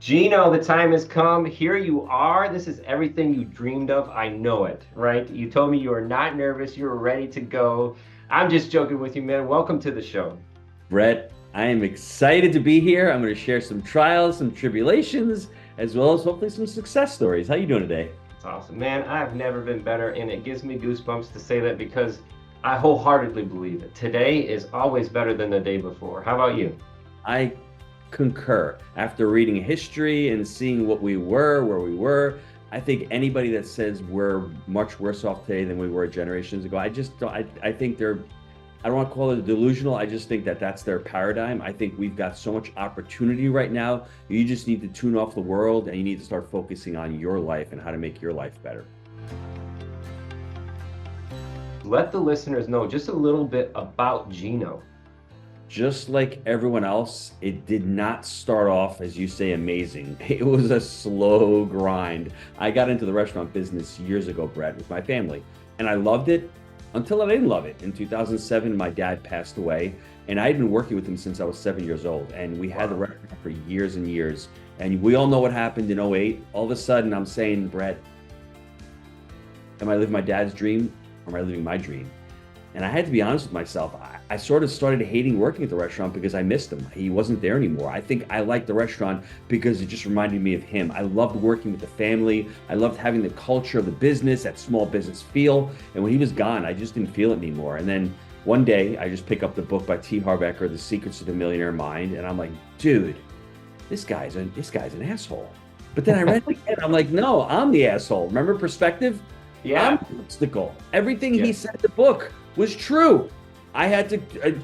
Gino, the time has come. Here you are. This is everything you dreamed of. I know it, right? You told me you are not nervous. You were ready to go. I'm just joking with you, man. Welcome to the show. Brett, I am excited to be here. I'm going to share some trials, some tribulations, as well as hopefully some success stories. How you doing today? It's awesome, man. I've never been better, and it gives me goosebumps to say that because I wholeheartedly believe it. Today is always better than the day before. How about you? I concur. After reading history and seeing what we were, where we were, I think anybody that says we're much worse off today than we were generations ago, I just don't, I think they're, I don't want to call it delusional. I just think that that's their paradigm. I think we've got so much opportunity right now. You just need to tune off the world and you need to start focusing on your life and how to make your life better. Let the listeners know just a little bit about Gino. Just like everyone else, it did not start off, as you say, amazing. It was a slow grind. I got into the restaurant business years ago, Brett, with my family, and I loved it until I didn't love it. In 2007, my dad passed away, and I had been working with him since I was 7 years old, and we had the restaurant for years and years. And we all know what happened in '08. All of a sudden, I'm saying, Brett, am I living my dad's dream, or am I living my dream? And I had to be honest with myself. I sort of started hating working at the restaurant because I missed him. He wasn't there anymore. I think I liked the restaurant because it just reminded me of him. I loved working with the family. I loved having the culture of the business, that small business feel. And when he was gone, I just didn't feel it anymore. And then one day I just pick up the book by 𝗘𝗀𝗂𝗪, The Secrets of the Millionaire Mind. And I'm like, dude, this guy's an asshole. But then I read it again. I'm like, no, I'm the asshole. Remember perspective? Yeah. I'm the obstacle. Everything he said in the book was true. I had to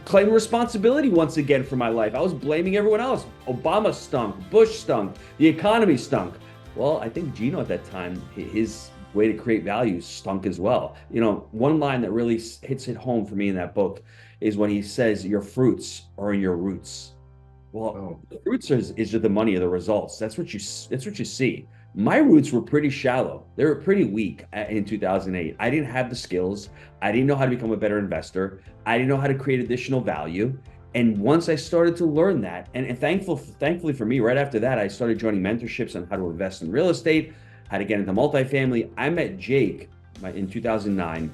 claim responsibility once again for my life. I was blaming everyone else. Obama stunk, Bush stunk, the economy stunk. Well, I think Gino at that time, his way to create value stunk as well. You know, one line that really hits it home for me in that book is when he says, your fruits are in your roots. Well, the roots is the money of the results. That's what you see. My roots were pretty shallow. They were pretty weak in 2008. I didn't have the skills. I didn't know how to become a better investor. I didn't know how to create additional value. And once I started to learn that, and thankfully for me, right after that, I started joining mentorships on how to invest in real estate, how to get into multifamily. I met Jake in 2009,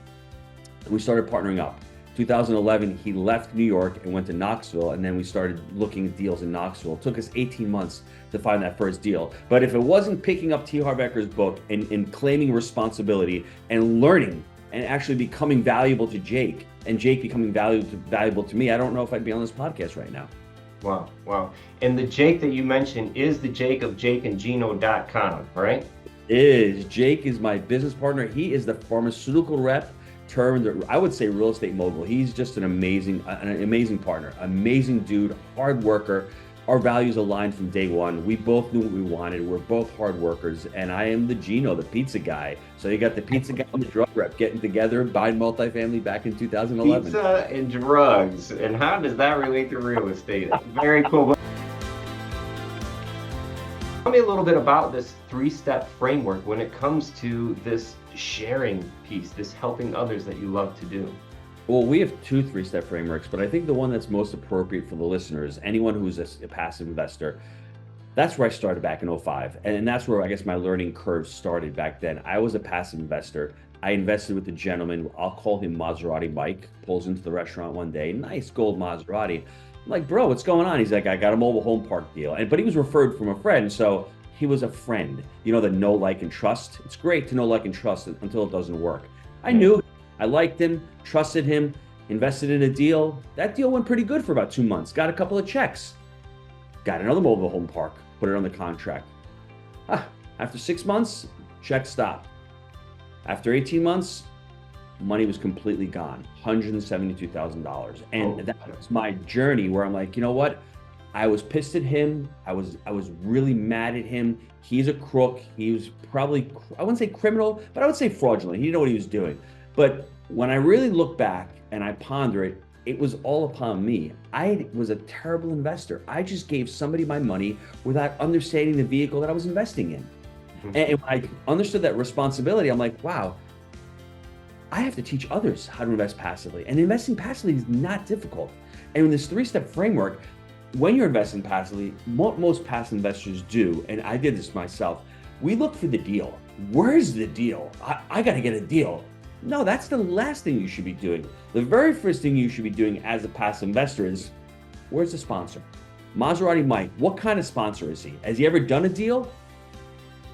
and we started partnering up. 2011, he left New York and went to Knoxville, and then we started looking at deals in Knoxville. It took us 18 months to find that first deal. But if it wasn't picking up 𝗘𝗀𝗪𝗪's book and claiming responsibility and learning and actually becoming valuable to Jake, and Jake becoming valuable to me, I don't know if I'd be on this podcast right now. Wow, wow. And the Jake that you mentioned is the Jake of jakeandgino.com, right? Jake is my business partner. He is the pharmaceutical rep turned, I would say, real estate mogul. He's just an amazing partner, amazing dude, hard worker. Our values aligned from day one. We both knew what we wanted. We're both hard workers, and I am the Gino, the pizza guy. So you got the pizza guy and the drug rep getting together, buying multifamily back in 2011. Pizza and drugs, and how does that relate to real estate? Very cool. Tell me a little bit about this three-step framework when it comes to this sharing piece, this helping others that you love to do. Well, we have two three-step frameworks, but I think the one that's most appropriate for the listeners, anyone who's a passive investor, that's where I started back in '05. And that's where I guess my learning curve started back then. I was a passive investor. I invested with a gentleman, I'll call him Maserati Mike, pulls into the restaurant one day, nice gold Maserati. I'm like, bro, what's going on? He's like, I got a mobile home park deal. But he was referred from a friend, so he was a friend. You know, the know, like, and trust. It's great to know, like, and trust until it doesn't work. I knew, I liked him, trusted him, invested in a deal. That deal went pretty good for about 2 months. Got a couple of checks. Got another mobile home park, put it on the contract. After 6 months, check stopped. After 18 months, money was completely gone, $172,000. And that was my journey where I'm like, you know what? I was pissed at him. I was really mad at him. He's a crook. He was probably, I wouldn't say criminal, but I would say fraudulent. He didn't know what he was doing. But when I really look back and I ponder it, it was all upon me. I was a terrible investor. I just gave somebody my money without understanding the vehicle that I was investing in. And when I understood that responsibility, I'm like, wow, I have to teach others how to invest passively. And investing passively is not difficult. And in this three-step framework, when you're investing passively, what most passive investors do, and I did this myself, we look for the deal. Where's the deal? I got to get a deal. No, that's the last thing you should be doing. The very first thing you should be doing as a passive investor is, where's the sponsor? Maserati Mike, what kind of sponsor is he? Has he ever done a deal?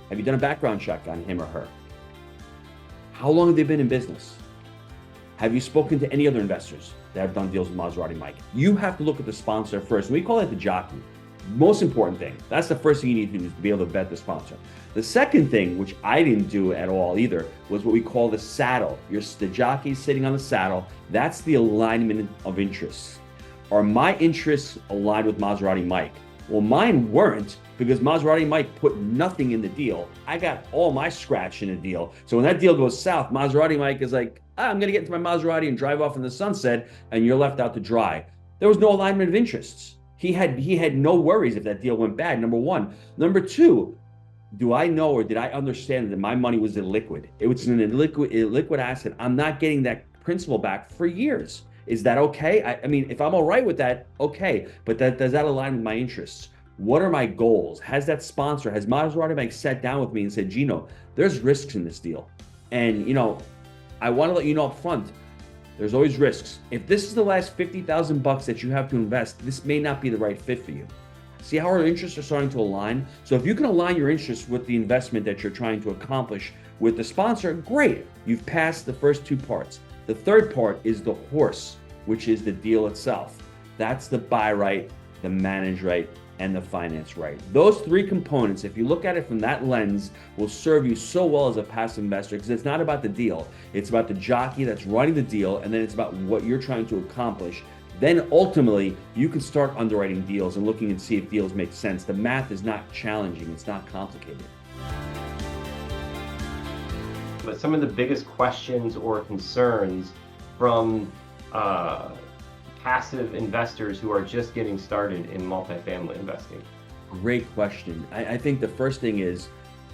Have you done a background check on him or her? How long have they been in business? Have you spoken to any other investors that have done deals with Maserati Mike? You have to look at the sponsor first. We call it the jockey. Most important thing. That's the first thing you need to do, is to be able to vet the sponsor. The second thing, which I didn't do at all either, was what we call the saddle. The jockey sitting on the saddle. That's the alignment of interests. Are my interests aligned with Maserati Mike? Well, mine weren't, because Maserati Mike put nothing in the deal. I got all my scratch in the deal. So when that deal goes south, Maserati Mike is like, I'm going to get into my Maserati and drive off in the sunset, and you're left out to dry. There was no alignment of interests. He had no worries if that deal went bad, number one. Number two, do I know, or did I understand that my money was illiquid? It was an illiquid asset. I'm not getting that principal back for years. Is that okay? I mean, if I'm all right with that, okay. But does that align with my interests? What are my goals? Has Maserati Bank sat down with me and said, Gino, there's risks in this deal. And, I want to let you know up front, there's always risks. If this is the last $50,000 that you have to invest, this may not be the right fit for you. See how our interests are starting to align? So if you can align your interests with the investment that you're trying to accomplish with the sponsor, great. You've passed the first two parts. The third part is the horse, which is the deal itself. That's the buy right, the manage right, and the finance right. Those three components, if you look at it from that lens, will serve you so well as a passive investor, because it's not about the deal. It's about the jockey that's running the deal, and then it's about what you're trying to accomplish. Then ultimately, you can start underwriting deals and looking and see if deals make sense. The math is not challenging. It's not complicated. But some of the biggest questions or concerns from passive investors who are just getting started in multifamily investing? Great question. I think the first thing is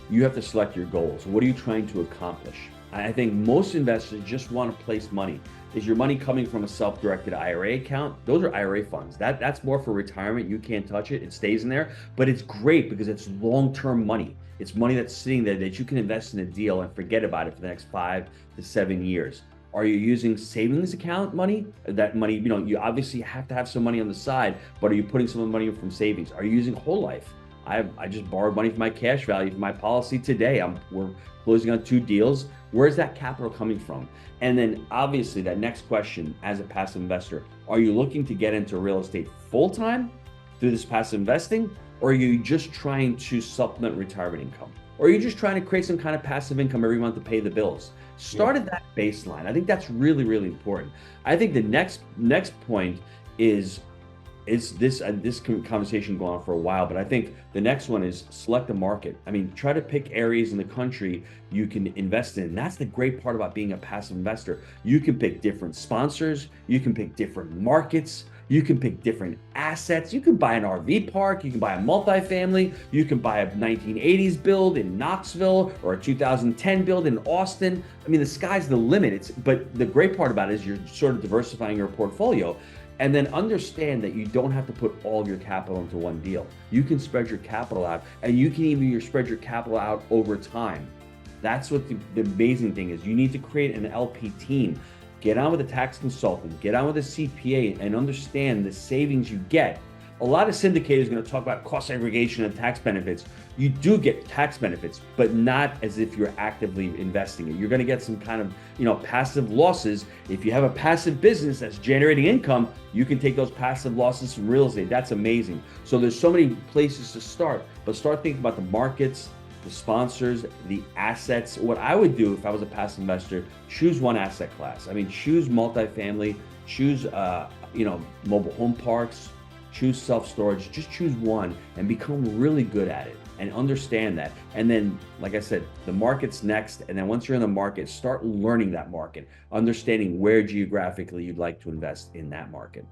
you have to select your goals. What are you trying to accomplish? I think most investors just want to place money. Is your money coming from a self-directed IRA account? Those are IRA funds. That's more for retirement. You can't touch it. It stays in there. But it's great because it's long-term money. It's money that's sitting there that you can invest in a deal and forget about it for the next 5 to 7 years. Are you using savings account money? That money, you obviously have to have some money on the side, but are you putting some of the money from savings? Are you using whole life? I just borrowed money from my cash value for my policy today. We're closing on 2 deals. Where's that capital coming from? And then obviously that next question, as a passive investor, are you looking to get into real estate full-time through this passive investing? Or are you just trying to supplement retirement income? Or are you just trying to create some kind of passive income every month to pay the bills? Start at that baseline. I think that's really, really important. I think the next point is this conversation going on for a while, but I think the next one is select a market. I mean, try to pick areas in the country you can invest in. And that's the great part about being a passive investor. You can pick different sponsors, you can pick different markets, you can pick different assets. You can buy an RV park, you can buy a multifamily, you can buy a 1980s build in Knoxville or a 2010 build in Austin. I mean, the sky's the limit. But the great part about it is you're sort of diversifying your portfolio. And then understand that you don't have to put all your capital into one deal. You can spread your capital out, and you can even spread your capital out over time. That's what the amazing thing is. You need to create an LP team. Get on with a tax consultant, get on with a CPA, and understand the savings you get. A lot of syndicators are going to talk about cost segregation and tax benefits. You do get tax benefits, but not as if you're actively investing it. You're going to get some kind of, passive losses. If you have a passive business that's generating income, you can take those passive losses from real estate. That's amazing. So there's so many places to start, but start thinking about the markets, the sponsors, the assets. What I would do if I was a passive investor, choose one asset class. I mean, choose multifamily, choose, mobile home parks, choose self-storage, just choose one and become really good at it and understand that. And then, like I said, the market's next. And then once you're in the market, start learning that market, understanding where geographically you'd like to invest in that market.